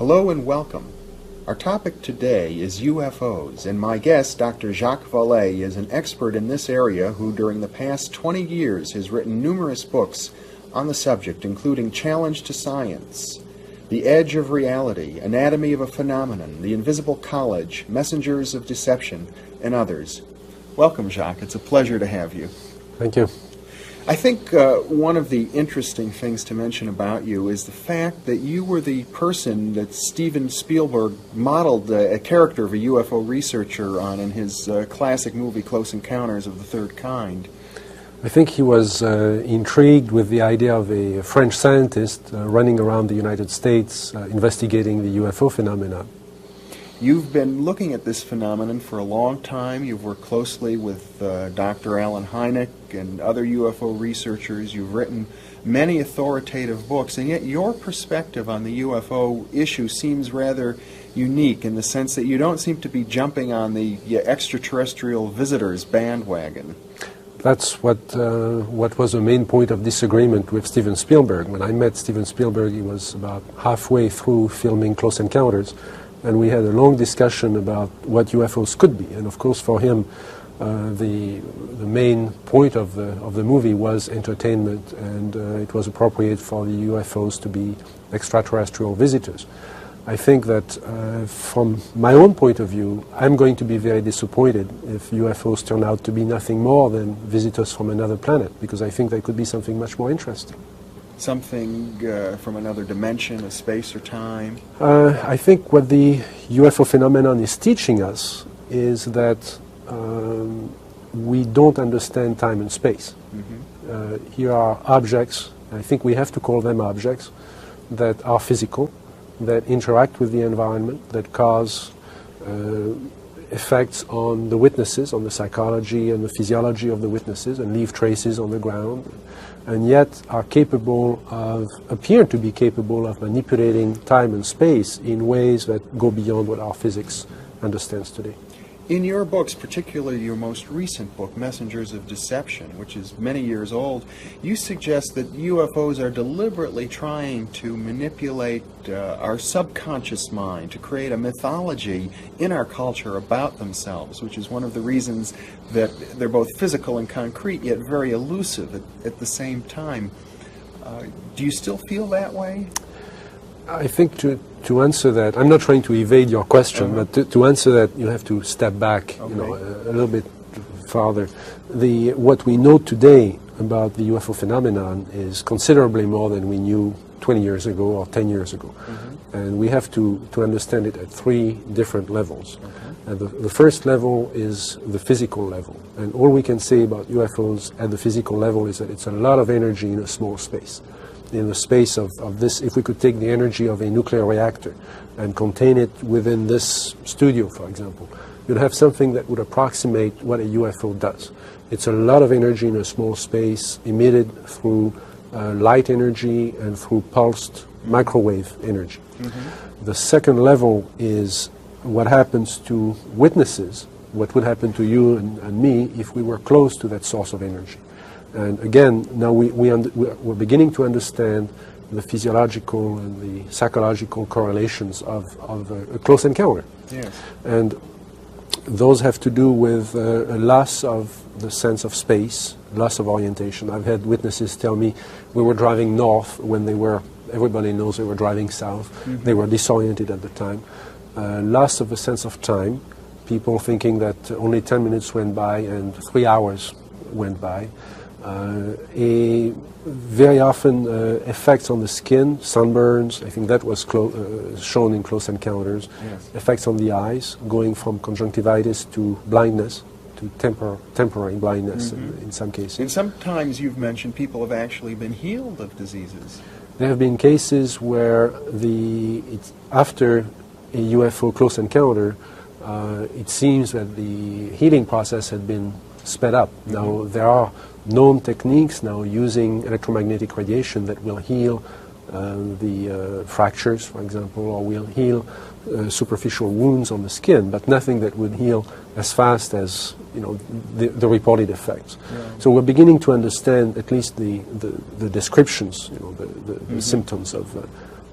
Hello and welcome. Our topic today is UFOs, and my guest, Dr. Jacques Vallee, is an expert in this area who during the past 20 years has written numerous books on the subject, including Challenge to Science, The Edge of Reality, Anatomy of a Phenomenon, The Invisible College, Messengers of Deception, and others. Welcome, Jacques. It's a pleasure to have you. Thank you. I think one of the interesting things to mention about you is the fact that you were the person that Steven Spielberg modeled a character of a UFO researcher on in his classic movie Close Encounters of the Third Kind. I think he was intrigued with the idea of a French scientist running around the United States investigating the UFO phenomena. You've been looking at this phenomenon for a long time. You've worked closely with Dr. Alan Hynek and other UFO researchers. You've written many authoritative books, and yet your perspective on the UFO issue seems rather unique in the sense that you don't seem to be jumping on the extraterrestrial visitors bandwagon. That's what was the main point of disagreement with Steven Spielberg. When I met Steven Spielberg, he was about halfway through filming Close Encounters, and we had a long discussion about what UFOs could be. And of course, for him, the main point of the movie was entertainment, and it was appropriate for the UFOs to be extraterrestrial visitors. I think that from my own point of view, I'm going to be very disappointed if UFOs turn out to be nothing more than visitors from another planet, because I think they could be something much more interesting. Something from another dimension of space or time? I think what the UFO phenomenon is teaching us is that we don't understand time and space. Mm-hmm. Here are objects, I think we have to call them objects, that are physical, that interact with the environment, that cause effects on the witnesses, on the psychology and the physiology of the witnesses, and leave traces on the ground, and yet are appear to be capable of manipulating time and space in ways that go beyond what our physics understands today. In your books, particularly your most recent book, Messengers of Deception, which is many years old, you suggest that UFOs are deliberately trying to manipulate our subconscious mind to create a mythology in our culture about themselves, which is one of the reasons that they're both physical and concrete, yet very elusive at the same time. Do you still feel that way? I think to answer that, I'm not trying to evade your question, but to answer that, you have to step back, a little bit farther. What we know today about the UFO phenomenon is considerably more than we knew 20 years ago or 10 years ago. Mm-hmm. And we have to understand it at three different levels. Okay. And the first level is the physical level. And all we can say about UFOs at the physical level is that it's a lot of energy in a small space. In the space of this, if we could take the energy of a nuclear reactor and contain it within this studio, for example, you'd have something that would approximate what a UFO does. It's a lot of energy in a small space emitted through light energy and through pulsed microwave energy. Mm-hmm. The second level is what happens to witnesses, what would happen to you and me if we were close to that source of energy. And again, now we're beginning to understand the physiological and the psychological correlations of a close encounter. Yes. And those have to do with a loss of the sense of space, loss of orientation. I've had witnesses tell me we were driving north when everybody knows they were driving south. Mm-hmm. They were disoriented at the time. Loss of a sense of time, people thinking that only 10 minutes went by and 3 hours went by. Very often effects on the skin, sunburns, I think that was shown in Close Encounters. Yes. Effects on the eyes, going from conjunctivitis to blindness, to temporary blindness. Mm-hmm. in some cases. And sometimes you've mentioned people have actually been healed of diseases. There have been cases where after a UFO close encounter, it seems that the healing process had been sped up. Mm-hmm. Now there are known techniques now using electromagnetic radiation that will heal the fractures, for example, or will heal superficial wounds on the skin, but nothing that would heal as fast as the reported effects. Yeah. So we're beginning to understand at least the descriptions, the symptoms of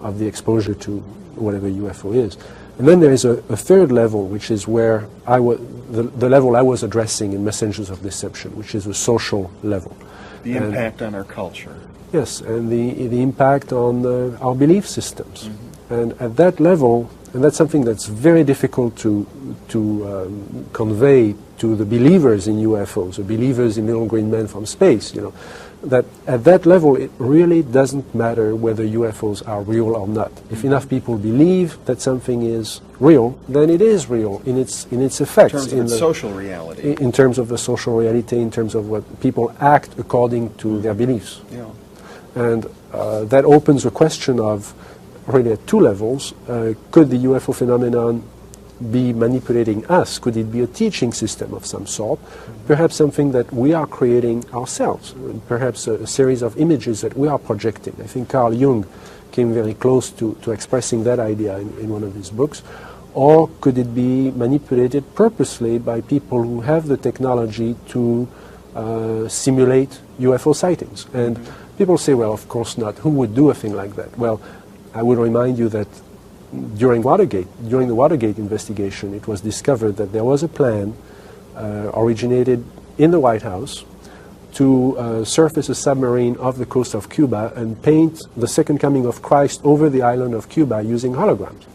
of the exposure to whatever UFO is. And then there is a third level, which is where the level I was addressing in Messengers of Deception, which is a social level. The impact on our culture. Yes, and the impact on our belief systems. And at that level, and that's something that's very difficult to convey to the believers in UFOs, the believers in little green men from space, that at that level it really doesn't matter whether UFOs are real or not. If enough people believe that something is real, then it is real in its effects. In terms of social reality. In terms of the social reality, in terms of what people act according to their beliefs. Yeah. And that opens a question of, really at two levels, could the UFO phenomenon be manipulating us? Could it be a teaching system of some sort? Perhaps something that we are creating ourselves, perhaps a series of images that we are projecting. I think Carl Jung came very close to expressing that idea in one of his books. Or could it be manipulated purposely by people who have the technology to simulate UFO sightings? And people say, well, of course not. Who would do a thing like that? Well, I would remind you that during the Watergate investigation, it was discovered that there was a plan originated in the White House to surface a submarine off the coast of Cuba and paint the second coming of Christ over the island of Cuba using holograms.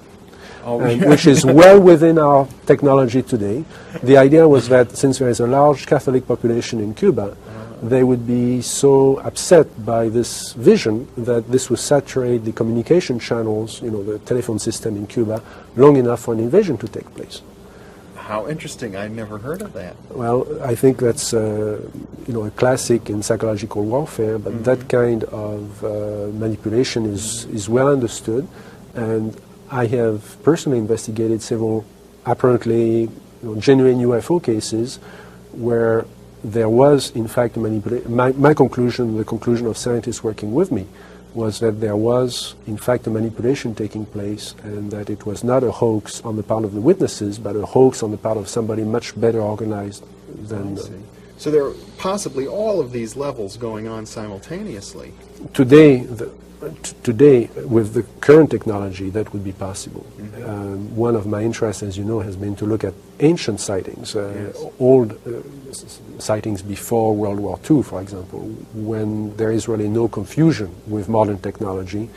Which is well within our technology today. The idea was that since there is a large Catholic population in Cuba, they would be so upset by this vision that this would saturate the communication channels, the telephone system in Cuba, long enough for an invasion to take place. How interesting. I'd never heard of that. Well, I think that's a classic in psychological warfare, but that kind of manipulation is well understood, and I have personally investigated several apparently genuine UFO cases where there was, in fact, a manipulation. My conclusion, the conclusion of scientists working with me, was that there was, in fact, a manipulation taking place, and that it was not a hoax on the part of the witnesses, but a hoax on the part of somebody much better organized than... So there are possibly all of these levels going on simultaneously. Today, with the current technology, that would be possible. One of my interests, as you know, has been to look at ancient sightings, old sightings before World War II, for example, when there is really no confusion with modern technology.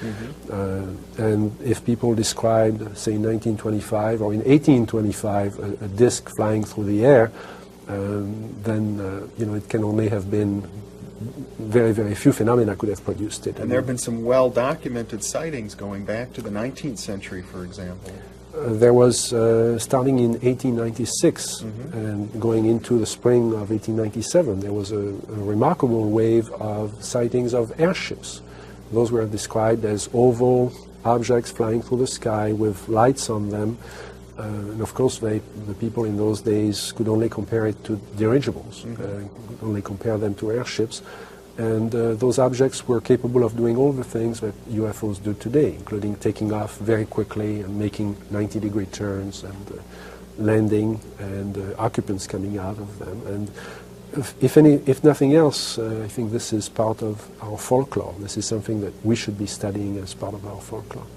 And if people described, say, in 1925 or in 1825, a disc flying through the air, then it can only have been very, very few phenomena could have produced it. And there have been some well-documented sightings going back to the 19th century, for example. There was, starting in 1896 and going into the spring of 1897, there was a remarkable wave of sightings of airships. Those were described as oval objects flying through the sky with lights on them. And of course, the people in those days could only compare it to dirigibles, could only compare them to airships. And those objects were capable of doing all the things that UFOs do today, including taking off very quickly and making 90-degree turns and landing and occupants coming out of them. And if nothing else, I think this is part of our folklore. This is something that we should be studying as part of our folklore.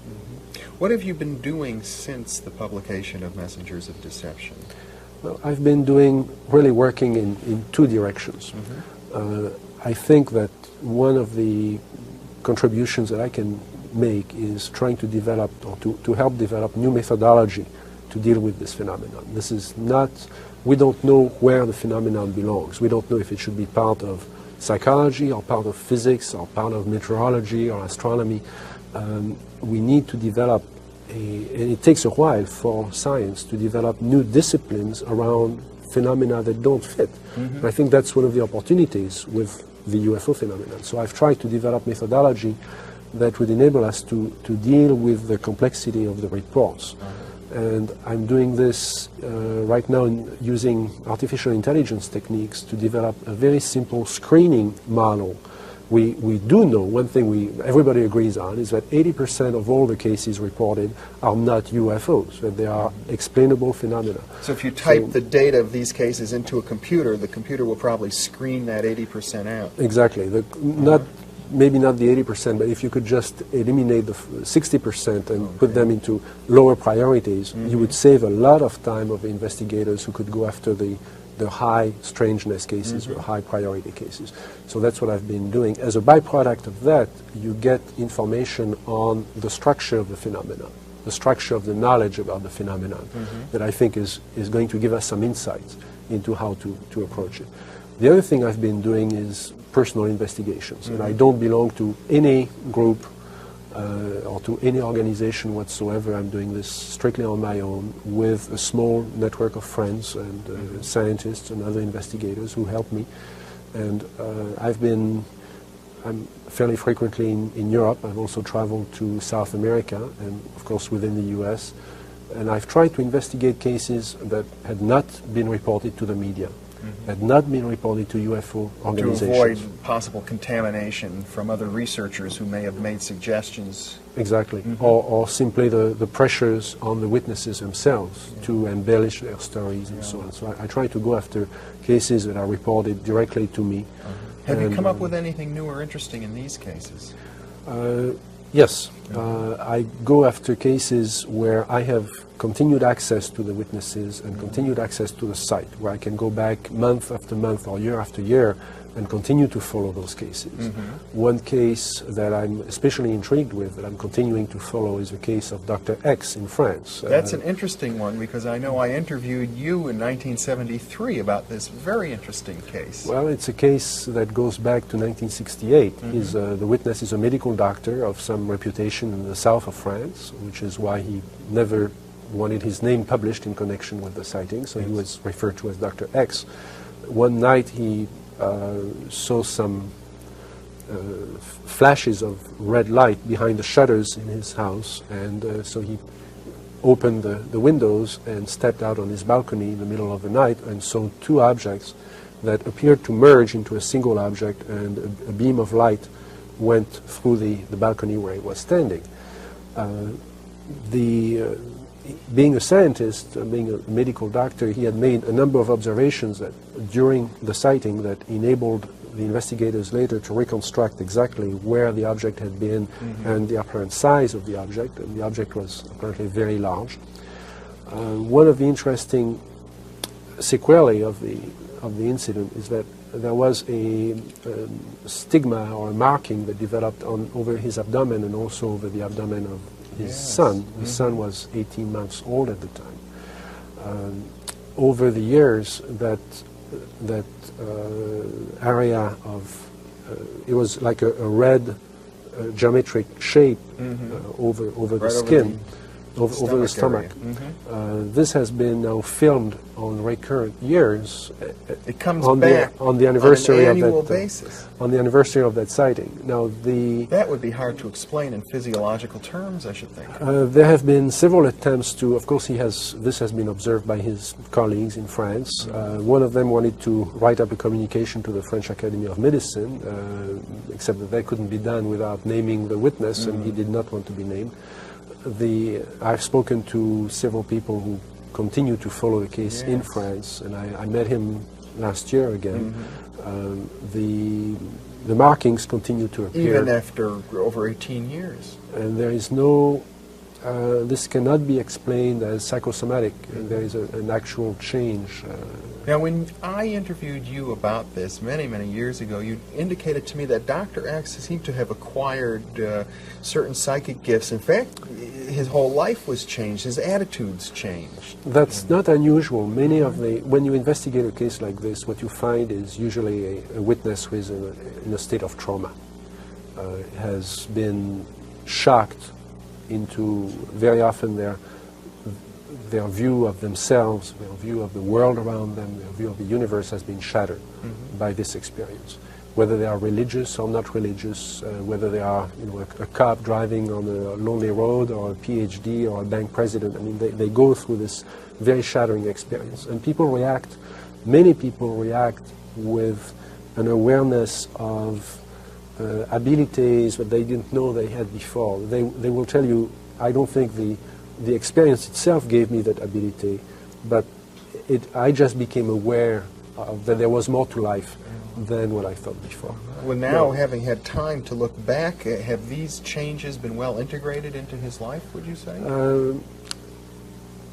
What have you been doing since the publication of Messengers of Deception? Well, I've been really working in two directions. I think that one of the contributions that I can make is trying to develop or to help develop new methodology to deal with this phenomenon. This is not, we don't know where the phenomenon belongs. We don't know if it should be part of psychology or part of physics or part of meteorology or astronomy. We need to develop and it takes a while for science to develop new disciplines around phenomena that don't fit. And I think that's one of the opportunities with the UFO phenomenon. So I've tried to develop methodology that would enable us to deal with the complexity of the reports. And I'm doing this right now using artificial intelligence techniques to develop a very simple screening model. We do know, one thing everybody agrees on, is that 80% of all the cases reported are not UFOs, that they are explainable phenomena. So if you type the data of these cases into a computer, the computer will probably screen that 80% out. Exactly. Not maybe not the 80%, but if you could just eliminate the 60% and put them into lower priorities, you would save a lot of time of investigators who could go after the high strangeness cases or high priority cases. So that's what I've been doing. As a byproduct of that, you get information on the structure of the phenomenon, the structure of the knowledge about the phenomenon that I think is going to give us some insights into how to approach it. The other thing I've been doing is personal investigations, and I don't belong to any group or to any organization whatsoever. I'm doing this strictly on my own with a small network of friends and scientists and other investigators who help me. And I'm fairly frequently in Europe. I've also traveled to South America and, of course, within the US. And I've tried to investigate cases that had not been reported to the media, had not been reported to UFO organizations. To avoid possible contamination from other researchers who may have made suggestions. Exactly. Or simply the pressures on the witnesses themselves to embellish their stories and so on. So I try to go after cases that are reported directly to me. Have you come up with anything new or interesting in these cases? Yes. I go after cases where I have continued access to the witnesses and continued access to the site, where I can go back month after month or year after year and continue to follow those cases. One case that I'm especially intrigued with, that I'm continuing to follow, is the case of Dr. X in France. That's an interesting one, because I know I interviewed you in 1973 about this very interesting case. Well, it's a case that goes back to 1968. The witness is a medical doctor of some reputation in the south of France, which is why he never wanted his name published in connection with the sighting, so he was referred to as Dr. X. One night he saw some flashes of red light behind the shutters in his house, and so he opened the windows and stepped out on his balcony in the middle of the night and saw two objects that appeared to merge into a single object, and a beam of light went through the balcony where he was standing. Being a scientist, being a medical doctor, he had made a number of observations that during the sighting that enabled the investigators later to reconstruct exactly where the object had been and the apparent size of the object, and the object was apparently very large. One of the interesting sequelae of the incident is that there was a stigma or a marking that developed over his abdomen and also over the abdomen of his son. His son was 18 months old at the time. Over the years, that area of it was like a red geometric shape over the skin, over the stomach. This has been now filmed on recurrent years. It comes on back on the anniversary on an annual of that basis. On the anniversary of that sighting. Now that would be hard to explain in physiological terms, I should think. There have been several attempts to. Of course, this has been observed by his colleagues in France. One of them wanted to write up a communication to the French Academy of Medicine, except that that couldn't be done without naming the witness, and he did not want to be named. I've spoken to several people who continue to follow the case in France, and I met him last year again. The markings continue to appear. Even after over 18 years. And there is this cannot be explained as psychosomatic. There is an actual change. Now, when I interviewed you about this many, many years ago, you indicated to me that Dr. X seemed to have acquired certain psychic gifts. In fact, his whole life was changed. His attitudes changed. That's not unusual. When you investigate a case like this, what you find is usually a witness who is in a state of trauma, has been shocked into, very often, their view of themselves, their view of the world around them, their view of the universe has been shattered by this experience. Whether they are religious or not religious, whether they are a cop driving on a lonely road, or a Ph.D. or a bank president, I mean, they go through this very shattering experience. And many people react with an awareness of abilities that they didn't know they had before. They will tell you, I don't think the experience itself gave me that ability, but I just became aware that there was more to life than what I thought before. Well, now, having had time to look back, have these changes been well integrated into his life, would you say?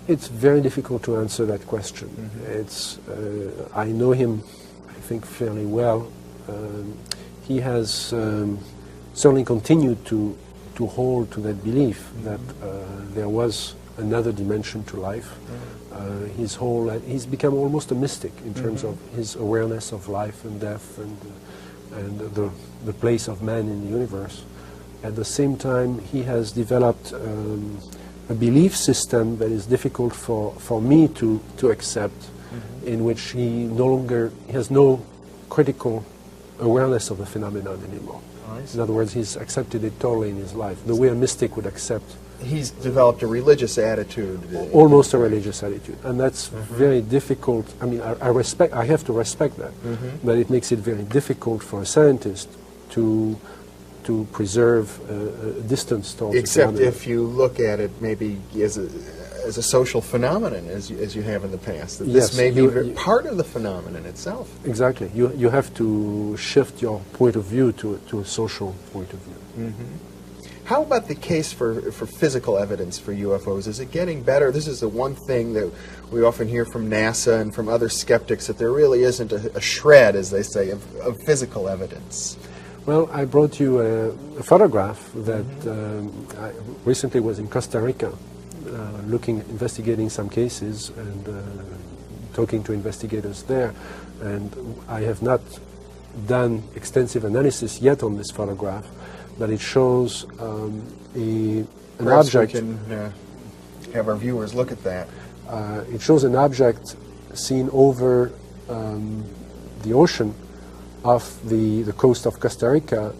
It's very difficult to answer that question. It's, I know him, I think, fairly well. He has certainly continued to hold to that belief that there was another dimension to life. He's become almost a mystic in terms of his awareness of life and death and the place of man in the universe. At the same time, he has developed a belief system that is difficult for me to accept, in which he has no critical awareness of the phenomenon anymore. In other words, he's accepted it totally in his life, the way a mystic would accept. He's developed a religious attitude. Almost a religious attitude, and that's very difficult. I mean, I have to respect that, but it makes it very difficult for a scientist to preserve a distance towards the Except phenomenon. if you look at it maybe as a social phenomenon, as you have in the past. That Yes, this may be part of the phenomenon itself. Exactly. You have to shift your point of view to a social point of view. How about the case for physical evidence for UFOs? Is it getting better? This is the one thing that we often hear from NASA and from other skeptics, that there really isn't a shred, as they say, of physical evidence. Well, I brought you a photograph that I recently was in Costa Rica, investigating some cases and talking to investigators there. And I have not done extensive analysis yet on this photograph, but it shows an Perhaps object. we can have our viewers look at that. It shows an object seen over the ocean off the coast of Costa Rica.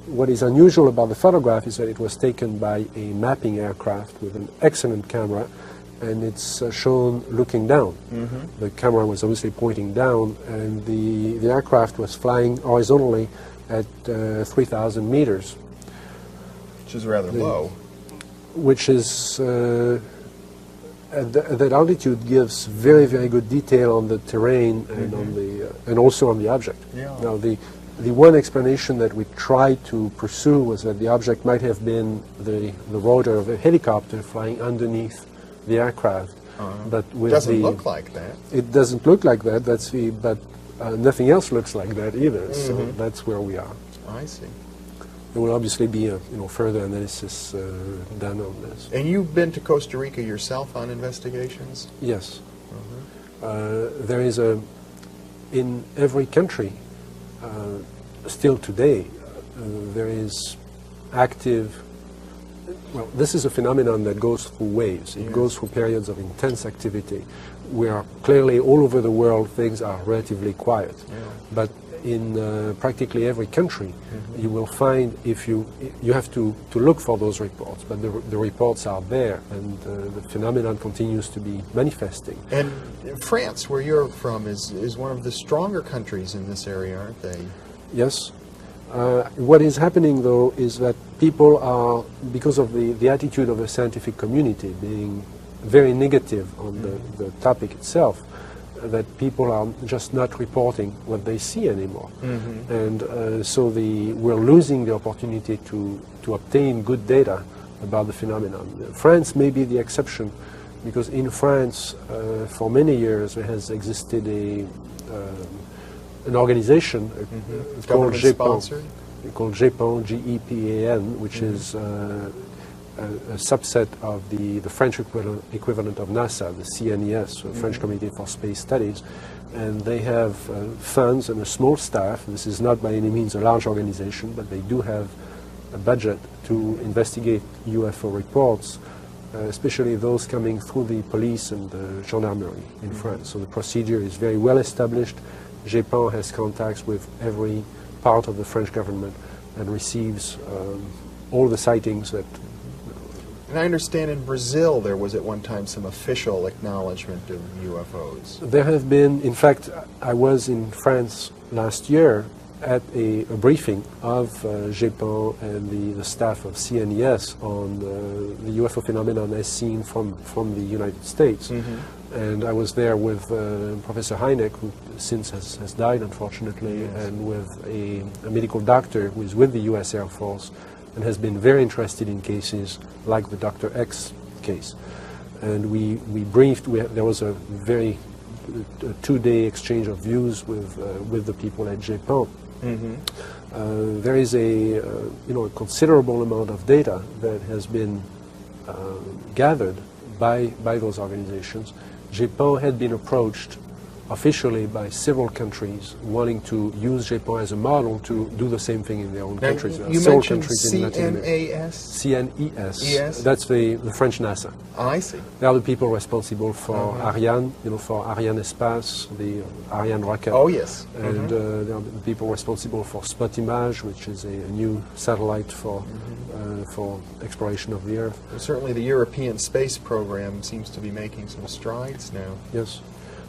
What is unusual about the photograph is that it was taken by a mapping aircraft with an excellent camera, and it's shown looking down. The camera was obviously pointing down, and the aircraft was flying horizontally at 3,000 meters. Which is rather low. Which is, at that altitude gives very, very good detail on the terrain and on and also on the object. Yeah. Now, the one explanation that we tried to pursue was that the object might have been the rotor of a helicopter flying underneath the aircraft. But with doesn't look like that. It doesn't look like that. But nothing else looks like that either. So that's where we are. I see. There will obviously be a further analysis done on this. And you've been to Costa Rica yourself on investigations? Yes. There is in every country, still today, there is active, well, this is a phenomenon that goes through waves. It goes through periods of intense activity, where clearly all over the world things are relatively quiet. But in practically every country, you will find, if you have to look for those reports, but the reports are there, and the phenomenon continues to be manifesting. And France, where you're from, is one of the stronger countries in this area, aren't they? Yes. What is happening, though, is that people are, because of the attitude of the scientific community being very negative on the topic itself, that people are just not reporting what they see anymore. And so we're losing the opportunity to obtain good data about the phenomenon. France may be the exception, because in France, for many years, there has existed an organization called GEPAN, GEPAN, which is a subset of the French equivalent of NASA, the CNES, the French Committee for Space Studies, and they have funds and a small staff. This is not by any means a large organization, but they do have a budget to investigate UFO reports, especially those coming through the police and the gendarmerie in France. So the procedure is very well established. GEPAN has contacts with every part of the French government and receives all the sightings that. And I understand in Brazil there was at one time some official acknowledgement of UFOs. There have been, in fact, I was in France last year at a briefing of GEPAN and the staff of CNES on the UFO phenomenon as seen from the United States. And I was there with Professor Heineck, who since has died, unfortunately, and with a medical doctor who is with the U.S. Air Force and has been very interested in cases like the Dr. X case. And we briefed, there was a very two-day exchange of views with the people at JPON. There is a considerable amount of data that has been gathered by those organizations. JPON had been approached officially by several countries wanting to use JPON as a model to do the same thing in their own countries. You several mentioned countries in Latin America. CNES? CNES. That's the French NASA. I see. They are the people responsible for Ariane, for Ariane Espace, the Ariane rocket. Oh, yes. And they are the people responsible for SpotImage, which is a new satellite for exploration of the Earth. Well, certainly the European space program seems to be making some strides now. Yes.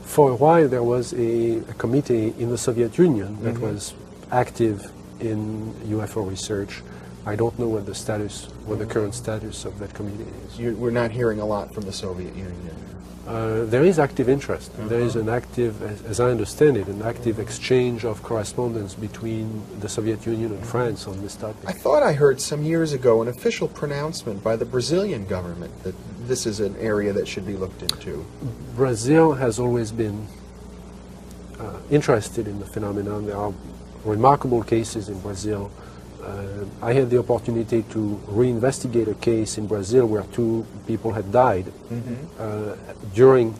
For a while there was a committee in the Soviet Union that was active in UFO research. I don't know what the status, what the current status of that committee is. We're not hearing a lot from the Soviet Union. There is active interest. There is an active, as I understand it, an active exchange of correspondence between the Soviet Union and France on this topic. I thought I heard some years ago an official pronouncement by the Brazilian government that this is an area that should be looked into. Brazil has always been interested in the phenomenon. There are remarkable cases in Brazil. I had the opportunity to reinvestigate a case in Brazil where two people had died during,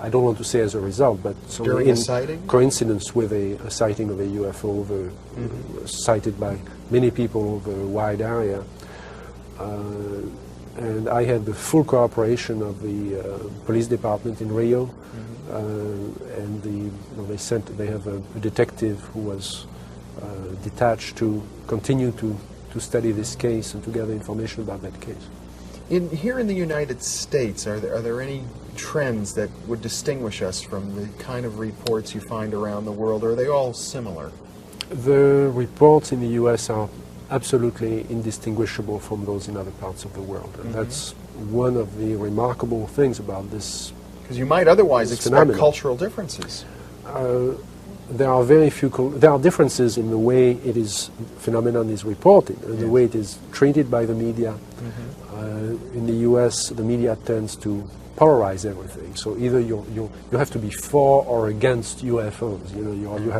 I don't want to say as a result, but during a sighting? Coincidence with a sighting of a UFO sighted by many people over a wide area. And I had the full cooperation of the police department in Rio, and they have a detective who was detached to continue to study this case and to gather information about that case. Here in the United States, are there any trends that would distinguish us from the kind of reports you find around the world, or are they all similar? The reports in the U.S. are absolutely indistinguishable from those in other parts of the world. And that's one of the remarkable things about this. Because you might otherwise expect phenomenon. Cultural differences. There are very few. There are differences in the way phenomenon is reported, and the way it is treated by the media. In the U.S., the media tends to polarize everything. So either you have to be for or against UFOs. You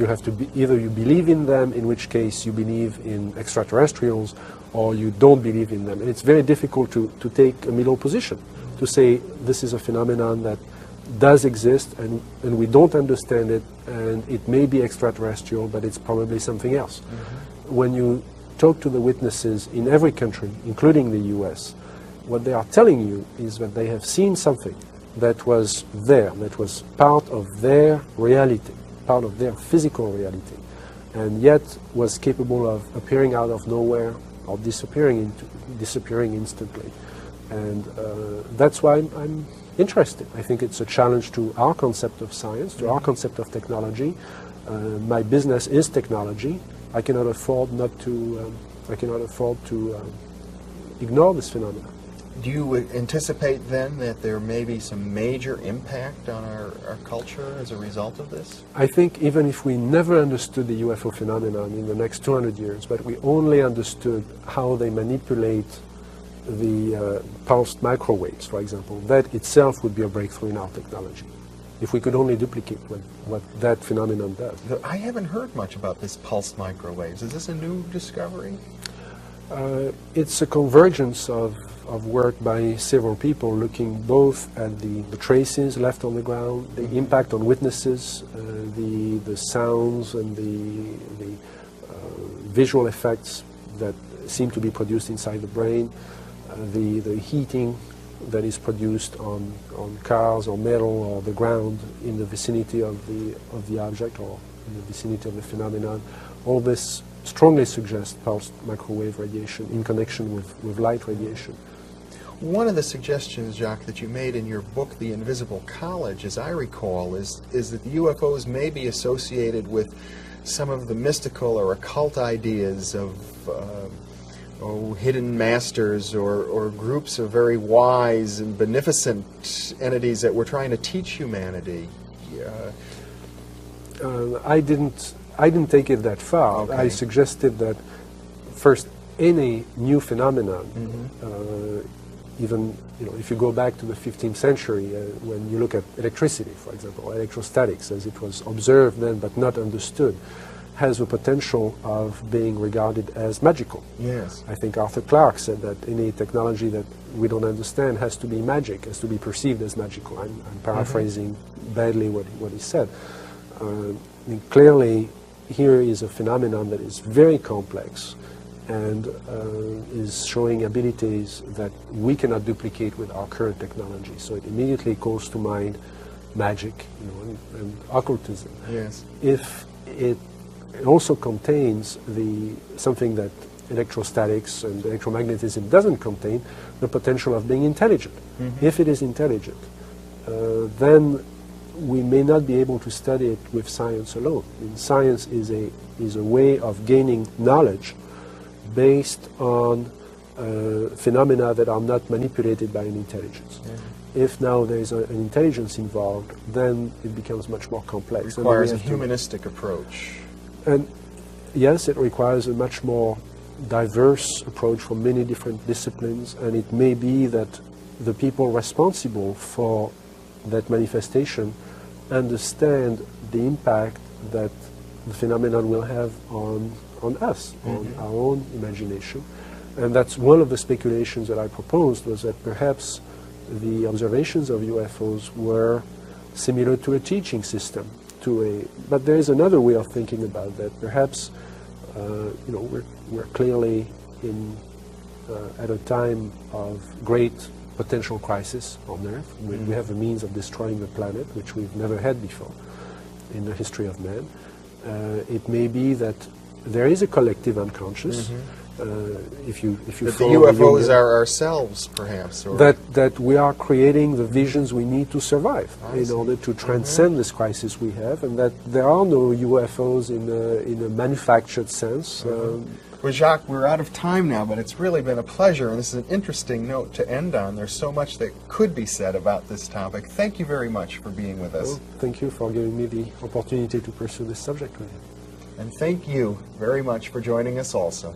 have to be either you believe in them, in which case you believe in extraterrestrials, or you don't believe in them. And it's very difficult to take a middle position, to say this is a phenomenon that does exist and we don't understand it, and it may be extraterrestrial, but it's probably something else. When you talk to the witnesses in every country, including the US, what they are telling you is that they have seen something that was there, that was part of their reality, part of their physical reality, and yet was capable of appearing out of nowhere or disappearing instantly. And that's why I'm interested. I think it's a challenge to our concept of science, to our concept of technology. My business is technology. I cannot afford to ignore this phenomenon. Do you anticipate then that there may be some major impact on our culture as a result of this? I think even if we never understood the UFO phenomenon in the next 200 years, but we only understood how they manipulate the pulsed microwaves, for example, that itself would be a breakthrough in our technology. If we could only duplicate what that phenomenon does. I haven't heard much about this pulsed microwaves. Is this a new discovery? It's a convergence of work by several people looking both at the traces left on the ground, the impact on witnesses, the sounds and the visual effects that seem to be produced inside the brain, the heating that is produced on cars or metal or the ground in the vicinity of the object or in the vicinity of the phenomenon. All this strongly suggests pulsed microwave radiation in connection with light radiation. One of the suggestions, Jacques, that you made in your book, The Invisible College, as I recall, is that the UFOs may be associated with some of the mystical or occult ideas of hidden masters or groups of very wise and beneficent entities that were trying to teach humanity. I didn't take it that far. Okay. I suggested that first, any new phenomenon, even if you go back to the 15th century, when you look at electricity, for example, electrostatics, as it was observed then but not understood, has the potential of being regarded as magical. Yes. I think Arthur Clarke said that any technology that we don't understand has to be magic, has to be perceived as magical. I'm paraphrasing badly what he said. Clearly, here is a phenomenon that is very complex and is showing abilities that we cannot duplicate with our current technology. So it immediately calls to mind magic, and occultism. Yes. If it also contains something that electrostatics and electromagnetism doesn't contain, the potential of being intelligent. If it is intelligent, then we may not be able to study it with science alone. Science is a way of gaining knowledge based on phenomena that are not manipulated by an intelligence. If now there is an intelligence involved, then it becomes much more complex. It requires a humanistic approach. And yes, it requires a much more diverse approach from many different disciplines, and it may be that the people responsible for that manifestation understand the impact that the phenomenon will have on us, on our own imagination. And that's one of the speculations that I proposed, was that perhaps the observations of UFOs were similar to a teaching system. But there is another way of thinking about that. Perhaps we're clearly at a time of great potential crisis on Earth. We have a means of destroying the planet, which we've never had before in the history of man. It may be that there is a collective unconscious. If you that the follow UFOs are ourselves, perhaps, or that we are creating the visions we need to survive in order to transcend this crisis we have, and that there are no UFOs in a manufactured sense. Well, Jacques, we're out of time now, but it's really been a pleasure, and this is an interesting note to end on. There's so much that could be said about this topic. Thank you very much for being with us. Well, thank you for giving me the opportunity to pursue this subject with you. And thank you very much for joining us also.